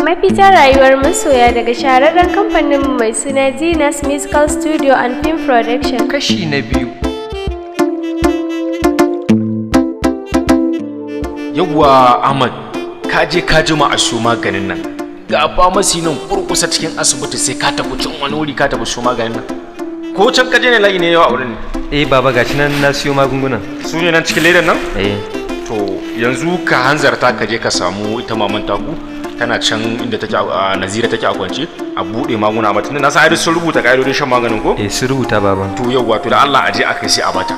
Mafita rayuwar masoya daga shahararren kamfanin mai suna Genius Musical Studio and Film Production. Kashi na 2. Yawwa Ahmad, ka jima a so maganin nan. Ga famasi nan kurkusa cikin asibiti sai ka tafi cin wani wuri ka tafi so maganin nan. Ko can ka je ne layi ne yawa a wurin ne? Baba gashi nan na siyo magungunan. Su ne nan cikin ledan nan? To yanzu ka hanzarta ka je ka samu ita maman taku tana can inda take Nazira take a kwance a bude maguna mata na san ai sun rubuta kaidodin shan maganin ko? Sun rubuta baba. To yawwa to da Allah aje akai sai a bata.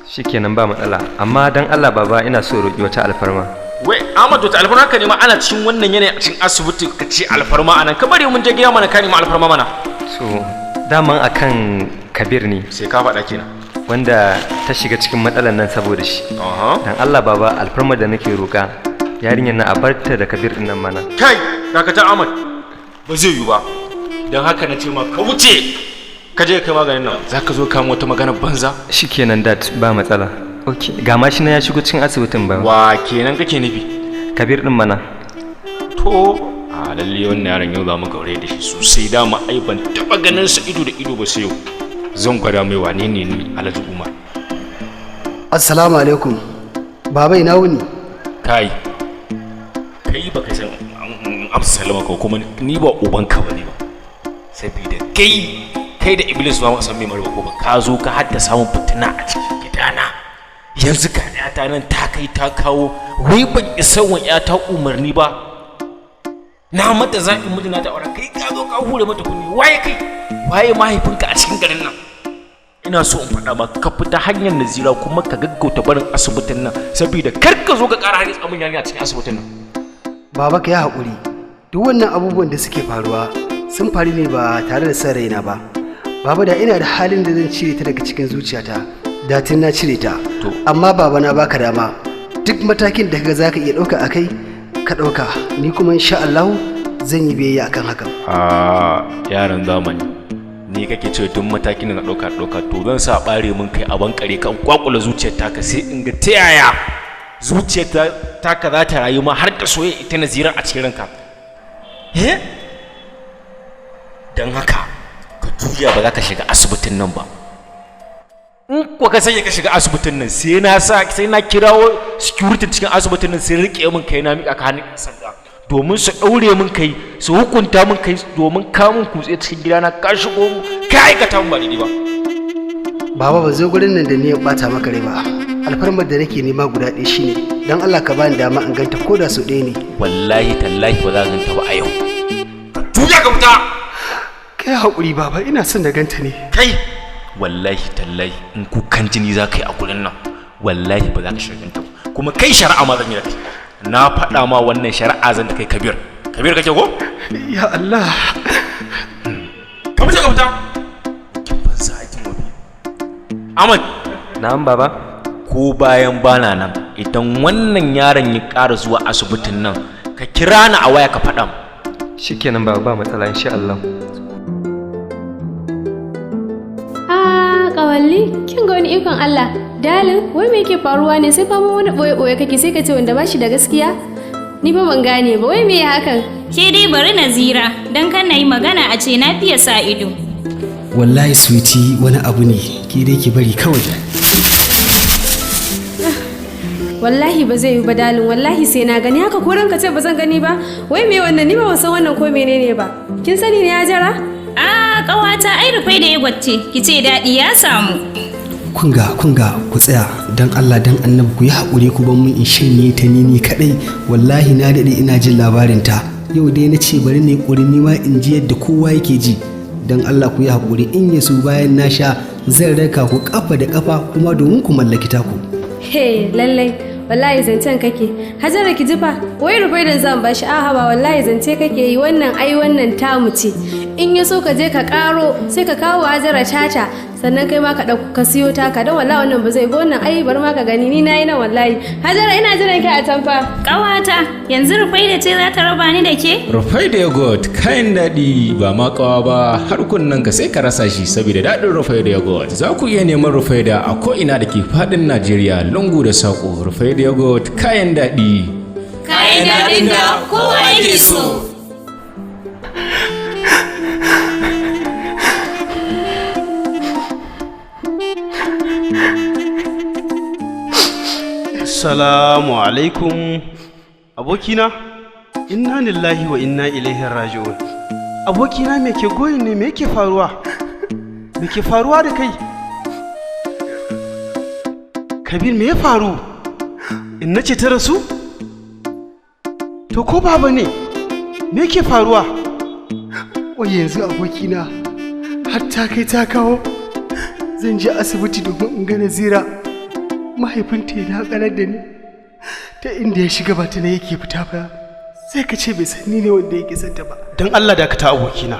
Shikenan ba matsala, amma dan Allah baba ina so roki wata alfarma. Wai Ahmad to alfarma ka ne ma ana cikin wannan yanayi a cikin asibiti ka ce alfarma anan ka bari mun je gida mana ka ne ma alfarma mana. So daman akan Kabir ne sai ka faɗa kenan wanda ta shiga cikin matsalan nan saboda shi. Dan Allah baba alfarma da nake roka yarinyar na a barta da Kabir din nan mana. Kai dakata Ahmad ba zai yi ba, dan haka na ce ma ka wuce ka je kai maganin nan zaka zo ka wata magana banza. Shikenan dad ba matsala. Okay ga mashi na ya shigo cikin asibitin ba. Wa kenan kake nufi? Kabir din mana. To a lalle wannan yaron yau za mu gaure da shi sosai, dama ai ban taba ganin sa ido da ido ba sai yau. Zan gwada mai wane ne ni Alhaji Umar. Assalamu alaikum. Baba ina wuni? Kai baka san amsa salama ko kuma ni ba ubanka bane ba. Saboda kai da Iblis ba mu san me marba ko ba. Ka zo ka haddasa mun fitina a cikin gidana. Yanzu ka ta nan ta kai ta kawo wai ban isa wa ta umarni ba. Na mata zaɓin mijina ta aure kai ka zo ka hure mata kunni. Waye mahaifinka a cikin garin nan? Ina so in faɗa ba ka fita hanyar Nazira kuma ka gaggauta barin asibitin nan saboda kar ka zo ka ƙara haris amin yarinya a cikin asibitin nan. Baba ka yi haƙuri, duk wannan abubuwan da suke faruwa sun faru ne ba tare da son raina ba. Baba da ina da halin da zan cire ta daga cikin zuciyata da tun na cire ta. Amma baba na baka dama duk matakin da kaga zaka iya ɗauka a kai ka ɗauka, ni kuma insha Allah zan yi biyayya akan hakan. Yaran zamani ni kake ce duk matakin da na ɗauka to zan sa ɓare mun kai a bankare kan kwakula zuciyar taka sai in ga ta yaya zuciyar taka za ta rayu ma har ta soye ita Nazira a cikin ranka. Dan haka ka juya ba za ka shiga asibitin nan ba. In kuwa ka sanya ka shiga asibitin nan sai na kirawo security cikin asibitin nan sai rike min kai na miƙa ka hannun sanda domin su ɗaure min kai su hukunta min kai domin kamun kutse cikin gidana ka shigo mu ka aikata mun ba daidai ba. Baba ba zo gurin nan da ni ya bata maka rai ba. Alfarmar da nake nema guda ɗaya shine dan Allah ka bani dama in ganta ko da su ɗaya ne. Wallahi tallahi ba za ka ganta ba a yau. Tuya ka fita. Kai haƙuri baba ina son da ganta ne. Kai wallahi tallahi in kukan jini za ka yi a gurin nan wallahi ba za ka shiga ganta ba kuma kai shari'a ma zan yi da na faɗa ma wannan shari'a zan da kai Kabir kake ko? Ya Allah. Ka fice ka fita. Kin ban sa aikin wabi. Ahmad. Na'am baba. Ko bayan bana nan idan wannan yaron ya ƙara zuwa asibitin nan ka kira ni a waya ka faɗa. Shikenan baba ba matsala insha Allah. Kawalli, kin ga wani ikon Allah. Dalin, wai me yake faruwa ne sai fama wani boye-boye kake sai ka ce wanda ba shi da gaskiya? Ni fa ban gane ba, wai me ya hakan? Ke dai bari Nazira, dan kan nayi magana a ce na fiye sa ido. Wallahi sweetie wani abu ne, ke dai ki bari kawai. Wallahi ba zai yi ba Dalin, wallahi sai na gani haka ko ranka ce ba zan gani ba. Wai me wannan ni ba san wannan ko menene ba. Kin sani ne ya jara? Ƙawata ai rufai da ya gwacce ki ce daɗi ya samu. Kunga ku tsaya dan Allah dan Annabi ku yi haƙuri ku ban mun in shanye ta ni kadai wallahi na daɗe ina jin labarin ta yau dai na ce bari ne ƙuri ni ma in ji yadda kowa yake ji dan Allah ku yi haƙuri in yaso bayan na sha zan raka ku kafa da kafa kuma domin ku mallaki taku. Lallai wallahi zancen kake Hajara ki jifa wai rufai da zan bashi ba wallahi zance kake yi wannan tamu ce in ya so ka je ka karo sai ka kawo Hajara tata sannan kai ma ka dauko ka siyo taka don wallahi wannan ba zai ba wannan bar ma ka gani ni nayi nan wallahi Hajara ina jiran ki a tamfa. Ƙawata yanzu rufai da ce za ta raba ni da ke? Rufai da yogurt kayan daɗi ba ma ƙawa ba har kunnen ka sai ka rasa shi saboda daɗin rufai da yogurt. Za ku iya neman rufai da a ko'ina da ke faɗin Najeriya lungu da saƙo. Rufai da yogurt kayan daɗi. Kayan daɗin da kowa yake so. Assalamu alaikum. Abokina, inna lillahi wa inna ilaihi raji'un. Abokina me ke goyin ne, me yake faruwa? Me ke faruwa da kai? Kabir me ya faru? Inna ce ta rasu? To ko baba ne? Me yake faruwa? Wai yanzu abokina har ta kai ta kawo zan je asibiti domin in ga Nazira. Mahaifinta ya dakarar da ni ta inda ya shiga ba ta ne yake fita ba, sai ka ce bai san ni ne wanda yake santa ba. Don Allah dakata abokina.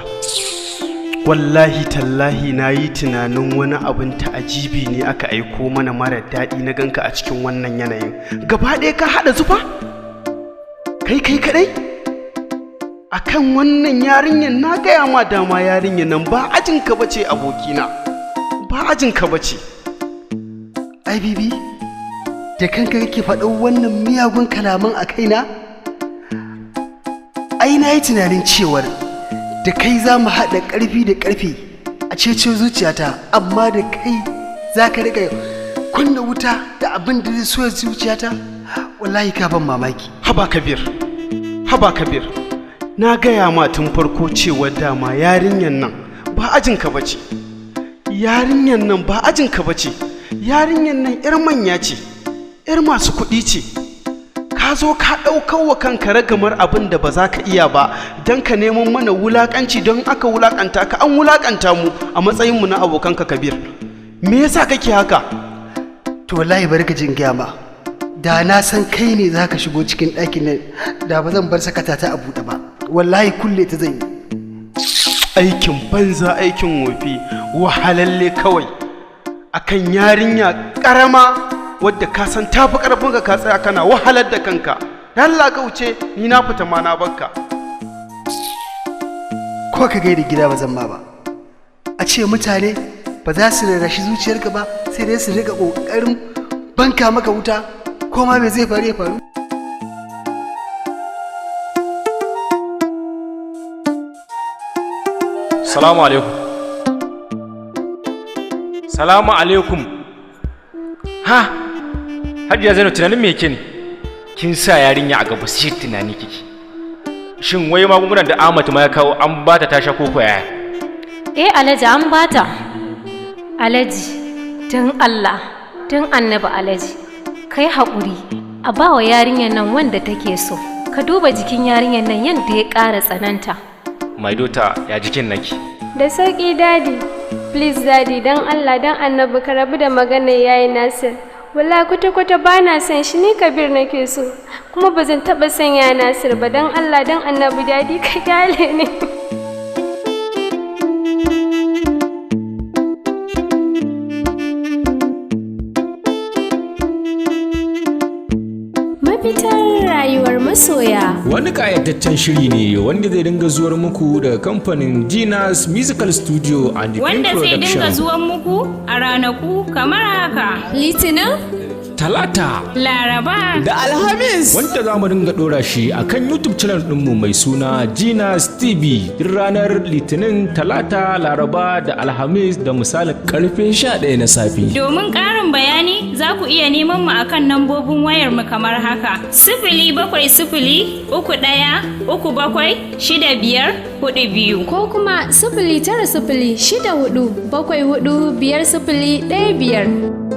Wallahi tallahi na yi tunanin wani abin ta'ajibi ne aka aiko mana mara daɗi na ganka a cikin wannan yanayin. Gaba ɗaya ka haɗa zufa? Kai kaɗai? Akan wannan yarinyar na gaya ma dama yarinyar nan ba ajinka bace abokina. Ba ajinka bace. Ai bibi, da kanka kake faɗin wannan miyagun kalaman a kaina? Ai na yi tunanin cewar da kai za mu haɗa ƙarfi da ƙarfi a cece zuciyata, amma da kai za ka riƙa kunna wuta da abin da zai so zuciyata? Wallahi ka ban mamaki. Haba Kabir, na gaya ma tun farko cewa dama yarinyar nan ba ajinka bace. Yarinyar nan ba ajinka bace. Yarinyar nan 'yar manya ce, 'yar masu kuɗi ce. Ka zo ka ɗaukar wa kanka ragamar abin da ba za ka iya ba don ka neman mana wulaƙanci, don aka wulaƙanta ka, an wulaƙanta mu a matsayinmu na abokanka Kabir. Me yasa kake haka? To wallahi bari ka jin gaya ma, da na san kai ne za ka shigo cikin ɗakin nan da ba zan bar sakata ta a buɗe ba, wallahi kulle ta zan yi. Aikin banza, aikin wofi, wahalalle kawai akan yarinya ƙarama wadda ka san tafi ƙarfinka, ka tsaya kana wahalar da kanka. Allah ka wuce, ni na fita ma na bakka. Ko ka gaida gida ba zan ma ba. A ce mutane ba za su rarrashi zuciyarka ba, sai dai su riga ƙoƙarin banka maka wuta, ko ma me zai faru ya faru. Salamu alaikum. Salamu alaikum. Ha, Hajiya Zainab tunanin me yake ne? Kin sa yarinya a gaba sai tunani kike. Shin wai magungunan da Ahmad ma ya kawo an bata ta sha koko yaya? Alhaji an bata. Alhaji, don Allah, don Annabi Alhaji, kai haƙuri a bawa yarinyar nan wanda take so. Ka duba jikin yarinyar nan yadda ya ƙara tsananta. Mai dota ya jikin naki? Da sauƙi dadi. Please dadi, don Allah don Annabi ka rabu da maganar yayi Nasir. Wallahi kwata-kwata ba na son shi, ni Kabir nake so, kuma ba zan taɓa son ya Nasir ba. Don Allah don Annabi dadi ka kyale ne. Mafitar rayuwar masoya. Wani ƙayataccen shiri ne wanda zai dinga zuwar muku daga kamfanin Gina's Musical Studio and Film Wanda zai Production. dinga zuwan muku a ranaku kamar haka. Litinin, Talata Laraba. da Alhamis, wanda za mu dinga ɗora shi a kan YouTube channel ɗinmu mai suna Gina's TV duk ranar Litinin, Talata, Laraba da Alhamis da misalin karfe 11 na safe. Domin ƙarin bayani za ku iya neman mu akan nambobin wayar mu kamar haka: 07073376542 ko kuma 09064745505.